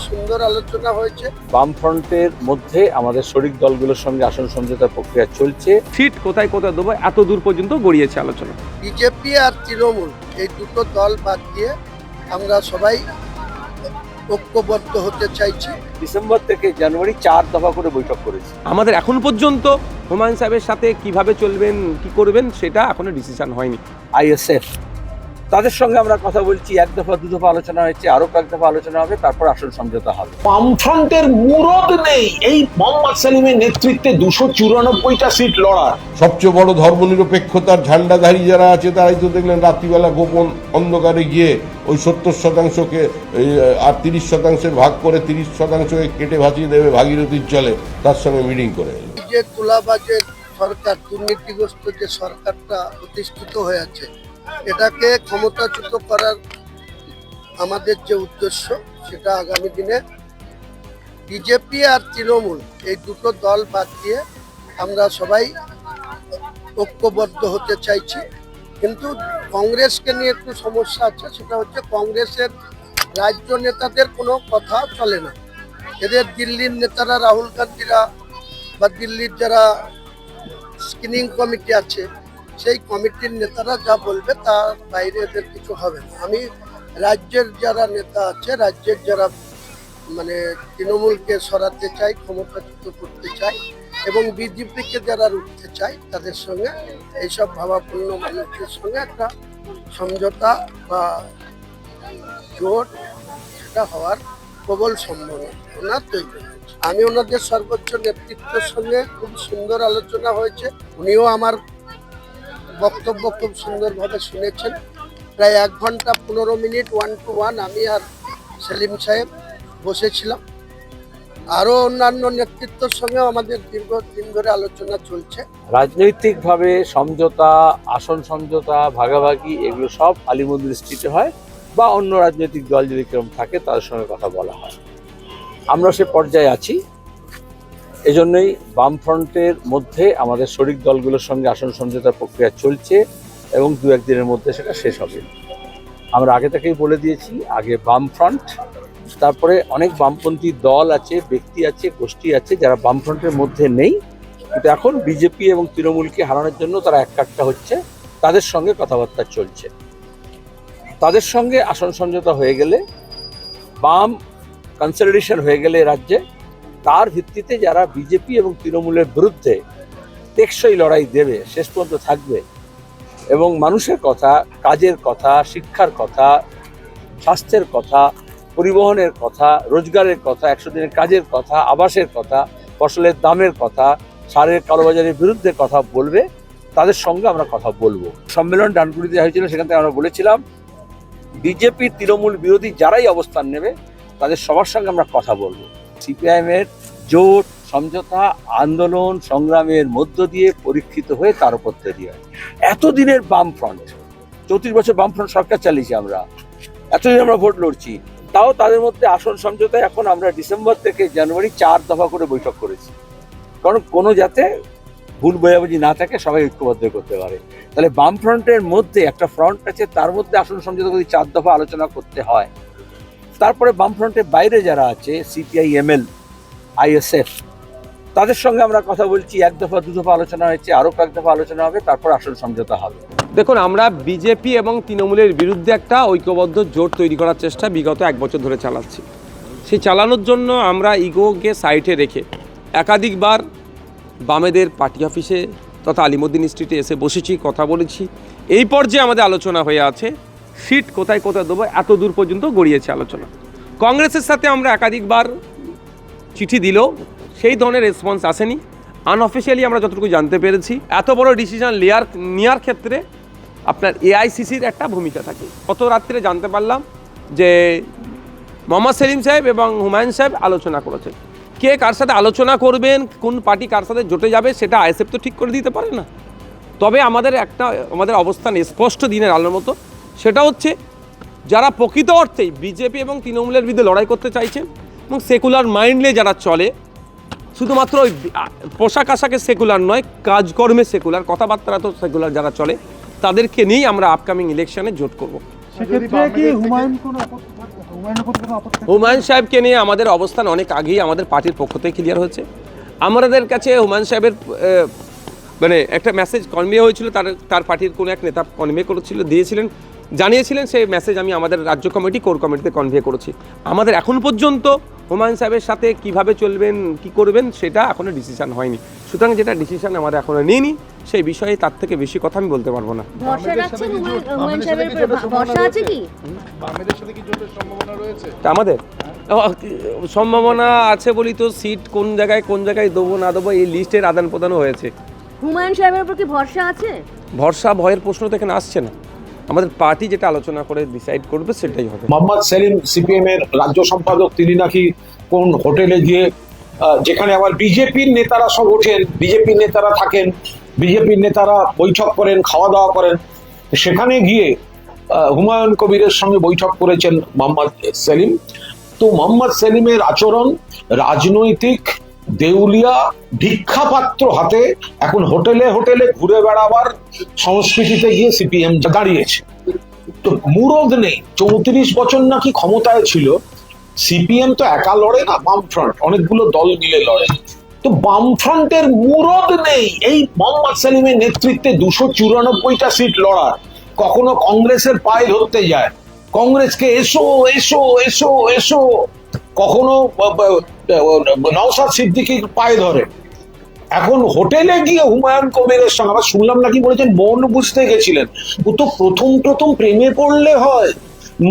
সুন্দর আলোচনা হয়েছে। বামফ্রন্টের মধ্যে আমাদের শরিক দলগুলোর সঙ্গে আসন সমঝোতার প্রক্রিয়া চলছে। সিট কোথায় কোথায় দেবো এত দূর পর্যন্ত গড়িয়েছে আলোচনা। বিজেপি আর তৃণমূল এই দুটো দল বাদ দিয়ে আমরা সবাই ঐক্যবদ্ধ হতে চাইছি। ডিসেম্বর থেকে জানুয়ারি 4 দফা করে বৈঠক করেছি। আমাদের এখন পর্যন্ত হুমায়ুন সাহেবের সাথে কিভাবে চলবেন কি করবেন সেটা এখনো ডিসিশন হয়নি। আইএসএফ তাদের সঙ্গে আমরা কথা বলছি, 1 দফা 2 দফা আলোচনা হয়েছে, আরো কয়েক দফা আলোচনা হবে, তারপর আসল সমঝোতা হবে। বামফ্রন্টের মুরদ নেই এই মোহাম্মদ সেলিমের নেতৃত্বে 294টা সিট লড়া। সবচেয়ে বড় ধর্মনিরপেক্ষতার ঝান্ডাধারী যারা আছে তারাই তো দেখলেন রাত্রিবেলা গোপন অন্ধকারে গিয়ে ওই 70% আর 30% ভাগ করে 30%কে কেটে ভাসিয়ে দেবে ভাগীরথীর জলে, তার সঙ্গে মিটিং করে এলো। যে তুলাবাজের সরকার, দুর্নীতিগ্রস্ত যে সরকারটা প্রতিষ্ঠিত হয়ে আছে, এটাকে ক্ষমতাচ্যুত করার আমাদের যে উদ্দেশ্য, সেটা আগামী দিনে বিজেপি আর তৃণমূল এই দুটো দল বাদ দিয়ে আমরা সবাই ঐক্যবদ্ধ হতে চাইছি। কিন্তু কংগ্রেসকে নিয়ে একটু সমস্যা আছে, সেটা হচ্ছে কংগ্রেসের রাজ্য নেতাদের কোনো কথা চলে না। এদের দিল্লির নেতারা, রাহুল গান্ধীরা বা দিল্লির যারা স্ক্রিনিং কমিটি আছে, সেই কমিটির নেতারা যা বলবে তার বাইরে এদের কিছু হবে না। আমি রাজ্যের যারা নেতা আছে, রাজ্যের যারা মানে তৃণমূলকে সরাতে চাই, ক্ষমতাচ্যুত করতে চাই, এবং বিজেপিকে যারা রুখতে চাই, তাদের সঙ্গে এইসব ভাবাপন্ন মানুষের সঙ্গে একটা সমঝোতা জোট সেটা হওয়ার প্রবল সম্ভাবনা তৈরি হয়েছে। আমি ওনাদের সর্বোচ্চ নেতৃত্বের সঙ্গে খুব সুন্দর আলোচনা হয়েছে। উনিও আমার বক্তব্য খুব সুন্দরভাবে শুনেছেন। প্রায় 1 ঘন্টা 15 মিনিট 1 to 1 আমি আর সেলিম সাহেব বসেছিলাম। আরও অন্যান্য নেতৃত্বের সঙ্গেও আমাদের দীর্ঘদিন ধরে আলোচনা চলছে। রাজনৈতিকভাবে সমঝোতা, আসন সমঝোতা, ভাগাভাগি এগুলো সব আলিমুদ্দিন স্ট্রিটে হয় বা অন্য রাজনৈতিক দল যদি কেরম থাকে তাদের সঙ্গে কথা বলা হয়। আমরা সে পর্যায়ে আছি। এজন্যই বামফ্রন্টের মধ্যে আমাদের শরিক দলগুলোর সঙ্গে আসন সমঝোতার প্রক্রিয়া চলছে এবং 2-1 দিনের মধ্যে সেটা শেষ হবে। আমরা আগে থেকেই বলে দিয়েছি, আগে বামফ্রন্ট, তারপরে অনেক বামপন্থী দল আছে, ব্যক্তি আছে, গোষ্ঠী আছে যারা বামফ্রন্টের মধ্যে নেই, কিন্তু এখন বিজেপি এবং তৃণমূলকে হারানোর জন্য তারা একটা হচ্ছে, তাদের সঙ্গে কথাবার্তা চলছে। তাদের সঙ্গে আসন সমঝোতা হয়ে গেলে, বাম কনসলিডেশন হয়ে গেলে রাজ্যে, তার ভিত্তিতে যারা বিজেপি এবং তৃণমূলের বিরুদ্ধে টেকসই লড়াই দেবে, শেষ পর্যন্ত থাকবে এবং মানুষের কথা, কাজের কথা, শিক্ষার কথা, স্বাস্থ্যের কথা, পরিবহনের কথা, রোজগারের কথা, 100 দিনের কাজের কথা, আবাসের কথা, ফসলের দামের কথা, সারের কালোবাজারের বিরুদ্ধে কথা বলবে, তাদের সঙ্গে আমরা কথা বলবো। সম্মেলন ডানকুনিতে হয়েছিল, সেখান থেকে আমরা বলেছিলাম বিজেপি তৃণমূল বিরোধী যারাই অবস্থান নেবে তাদের সবার সঙ্গে আমরা কথা বলবো। সিপিআইএমের জোট, সমঝোতা, আন্দোলন, সংগ্রামের মধ্য দিয়ে পরীক্ষিত হয়ে তার উপর তৈরি হয়। এতদিনের বামফ্রন্ট, 34 বছর বামফ্রন্ট সরকার চালিয়েছি আমরা, এতদিন আমরা ভোট লড়ছি, তাও তাদের মধ্যে আসন সমঝোতায় এখন আমরা ডিসেম্বর থেকে জানুয়ারি 4 দফা করে বৈঠক করেছি, কারণ কোনো যাতে ভুল বোঝাবুঝি না থাকে, সবাই ঐক্যবদ্ধ করতে পারে। তাহলে বামফ্রন্টের মধ্যে একটা ফ্রন্ট আছে, তার মধ্যে আসন সমঝোতা যদি 4 দফা আলোচনা করতে হয়, তারপরে বামফ্রন্টের বাইরে যারা আছে, সিপিআইএমএল, আইএসএফ, তাদের সঙ্গে আমরা কথা বলছি, 1 দফা 2 দফা আলোচনা হয়েছে, আরো কয়েক দফা আলোচনা হবে, তারপর আসল সমঝোতা হবে। দেখুন, আমরা বিজেপি এবং তৃণমূলের বিরুদ্ধে একটা ঐক্যবদ্ধ জোট তৈরি করার চেষ্টা বিগত 1 বছর ধরে চালাচ্ছি। সেই চালানোর জন্য আমরা ইগোকে সাইডে রেখে একাধিকবার বামেদের পার্টি অফিসে তথা আলিমুদ্দিন স্ট্রিটে এসে বসেছি, কথা বলেছি। এই পর্যায়ে আমাদের আলোচনা হয়ে আছে সিট কোথায় কোথায় দেবো এত দূর পর্যন্ত গড়িয়েছে আলোচনা। কংগ্রেসের সাথে আমরা একাধিকবার চিঠি দিলেও সেই ধরনের রেসপন্স আসেনি। আনঅফিসিয়ালি আমরা যতটুকু জানতে পেরেছি, এত বড় ডিসিশন নেওয়ার ক্ষেত্রে আপনার এআইসিসির একটা ভূমিকা থাকে। গত রাত্রে জানতে পারলাম যে মোহাম্মদ সেলিম সাহেব এবং হুমায়ুন সাহেব আলোচনা করেছেন। কে কার সাথে আলোচনা করবেন, কোন পার্টি কার সাথে জোটে যাবে, সেটা আইএসএফ তো ঠিক করে দিতে পারে না। তবে আমাদের অবস্থান স্পষ্ট দিনের আলোর মতো, সেটা হচ্ছে যারা প্রকৃত অর্থেই বিজেপি এবং তৃণমূলের বিরুদ্ধে লড়াই করতে চাইছেন এবং সেকুলার মাইন্ডলে যারা চলে, শুধুমাত্র ওই পোশাক আশাকে সেকুলার নয়, কাজকর্মে সেকুলার, কথাবার্তা তো সেকুলার যারা চলে, তাদেরকে নিয়েই আমরা আপকামিং ইলেকশনে জোট করব। সেক্ষেত্রে কি হুমায়ুন কোনো হুমায়ুন সাহেবকে নিয়ে আমাদের অবস্থান অনেক আগেই আমাদের পার্টির পক্ষ থেকে ক্লিয়ার হয়েছে। আমাদের কাছে হুমায়ুন সাহেবের মানে একটা মেসেজ কনভে হয়েছিল, তার পার্টির কোনো এক নেতা কনভে করেছিল, জানিয়েছিলেন। সেই মেসেজ আমি আমাদের রাজ্য কমিটি, কোর কমিটিতে কনভে করেছি। আমাদের এখন পর্যন্ত হুমায়ুন সাহেবের সাথে কিভাবে চলবেন, কি করবেন, সেটা এখনো ডিসিশন হয়নি। সুতরাং যেটা ডিসিশন আমাদের এখনো নিইনি, সেই বিষয়ে তার থেকে বেশি কথা আমি বলতে পারবো না। ভরসা রাখছেন হুমায়ুন সাহেবের উপর? ভরসা আছে কি? বামেদের সাথে কি জোটের সম্ভাবনা রয়েছে? তা আমাদের সম্ভাবনা আছে বলি তো সিট কোন জায়গায় দেবো না দেবো এই লিস্টের আদান প্রদানও হয়েছে। হুমায়ুন সাহেবের উপর কি ভরসা আছে? ভরসা ভয়ের প্রশ্ন তো এখানে আসছে না। আমাদের পার্টি যেটা আলোচনা করে ডিসাইড করবে সেটাই হবে। মোহাম্মদ সেলিম সিপিএম এর রাজ্য সম্পাদক, তিনি নাকি কোন হোটেলে গিয়ে, যেখানে আবার বিজেপির নেতারা সব ওঠেন, বিজেপির নেতারা থাকেন, বিজেপির নেতারা বৈঠক করেন, খাওয়া দাওয়া করেন, সেখানে গিয়ে হুমায়ুন কবিরের সঙ্গে বৈঠক করেছেন মোহাম্মদ সেলিম। তো মোহাম্মদ সেলিমের আচরণ রাজনৈতিক দেউলিয়া ভিক্ষাপাত্র হাতে এখন হোটেলে হোটেলে ঘুরে বেড়াবার সংস্কৃতিতে গিয়ে সিপিএম দাঁড়িয়েছে। তো মুরদ নেই, 34 বছর নাকি ক্ষমতায় ছিল। সিপিএম তো একা লড়ে না, বামফ্রন্ট অনেকগুলো দল মিলে লড়ে। তো বামফ্রন্টের মুরদ নেই এই মোহাম্মদ সেলিমের নেতৃত্বে 294টা সিট লড়ার। কখনো কংগ্রেসের পায়ে ধরতে যায়, কংগ্রেসকে এসো এসো এসো এসো, কখনো নওশাদ সিদ্দিকীর পায়ে ধরে। এখন হোটেলে গিয়ে হুমায়ুন কবিরের সঙ্গে আবার শুনলাম নাকি বলেছেন মন বুঝতে গেছিলেন। ও তো প্রথম প্রেমে পড়লে হয়,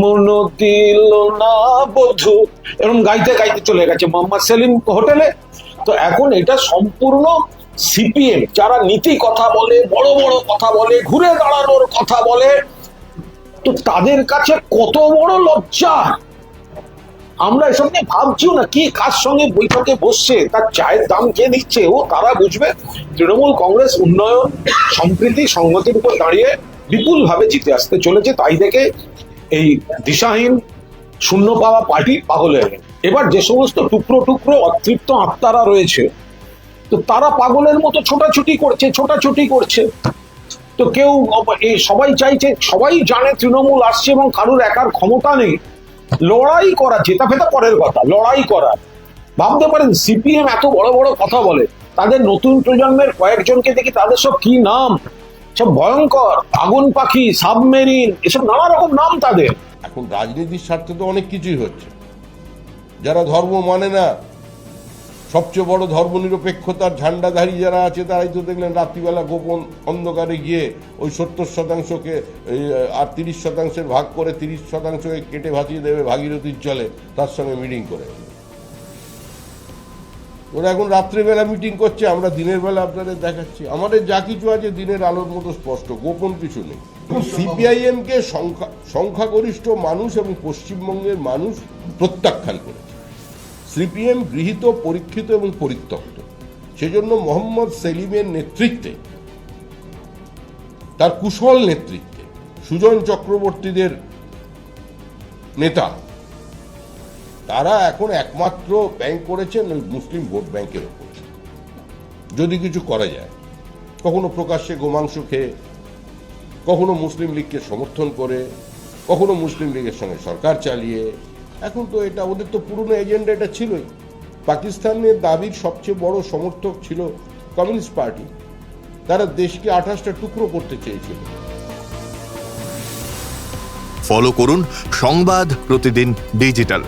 মন দিল না বধু, এরকম গাইতে গাইতে চলে গেছে মোহাম্মদ সেলিম হোটেলে। তো এখন এটা সম্পূর্ণ সিপিএম, যারা নীতি কথা বলে, বড় বড় কথা বলে, ঘুরে দাঁড়ানোর কথা বলে, তো তাদের কাছে কত বড় লজ্জা। আমরা এসব নিয়ে ভাবছিও না, কি কার সঙ্গে বৈঠকে বসছে, তার চায়ের দাম কে দিচ্ছে, ও তারা বুঝবে। তৃণমূল কংগ্রেস উন্নয়ন, সম্প্রীতি, সংহতির উপর দাঁড়িয়ে বিপুল ভাবে জিতে আসতে চলেছে। তাই দেখে এই দিশাহীন শূন্য পাওয়া পার্টি পাগল হয়ে গেছে। এবার যে সমস্ত টুকরো টুকরো অতৃপ্ত আত্মারা রয়েছে, তো তারা পাগলের মতো ছোটাছুটি করছে। তো কেউ, সবাই চাইছে, সবাই জানে তৃণমূল আসছে এবং কারোর একার ক্ষমতা নেই। লড়াই করা, জেতা ফেতা পরের কথা, লড়াই করা। ভাবতে পারেন সিপিএম এত বড় বড় কথা বলে, তাদের নতুন প্রজন্মের কয়েকজনকে দেখি, তাদের সব কি নাম, সব ভয়ঙ্কর, আগুন পাখি, সাবমেরিন, এসব নানা রকম নাম তাদের। এখন রাজনীতির স্বার্থে তো অনেক কিছুই হচ্ছে। যারা ধর্ম মানে না, সবচেয়ে বড় ধর্মনিরপেক্ষতার ঝান্ডাধারী যারা আছে, তারাই তো দেখলেন রাত্রিবেলা গোপন অন্ধকারে গিয়ে ওই 70%কে আর 30% ভাগ করে 30%কে কেটে ভাসিয়ে দেবে ভাগীরথীর জলে, তার সঙ্গে মিটিং করে। ওরা এখন রাত্রেবেলা মিটিং করছে, আমরা দিনের বেলা আপনাদের দেখাচ্ছি। আমাদের যা কিছু আছে দিনের আলোর মতো স্পষ্ট, গোপন কিছু নেই। সিপিআইএম কে সংখ্যাগরিষ্ঠ মানুষ এবং পশ্চিমবঙ্গের মানুষ প্রত্যাখ্যান করেছে। সিপিএম গৃহীত, পরীক্ষিত এবং পরিত্যক্ত। সেজন্য মোহাম্মদ সেলিমের নেতৃত্বে, তার কুশল নেতৃত্বে, সুজন চক্রবর্তীদের নেতা, তারা এখন একমাত্র ব্যাংক করেছেন ওই মুসলিম ভোট ব্যাংকের ওপর। যদি কিছু করা যায়, কখনো প্রকাশ্যে গোমাংস খেয়ে, কখনো মুসলিম লীগকে সমর্থন করে, কখনো মুসলিম লীগের সঙ্গে সরকার চালিয়ে। এখন তো এটা ওদের তো পুরনো এজেন্ডা এটা ছিলই। পাকিস্তানের দাবির সবচেয়ে বড় সমর্থক ছিল কমিউনিস্ট পার্টি। তারা দেশকে 28টা টুকরো করতে চেয়েছিল। ফলো করুন সংবাদ প্রতিদিন ডিজিটাল।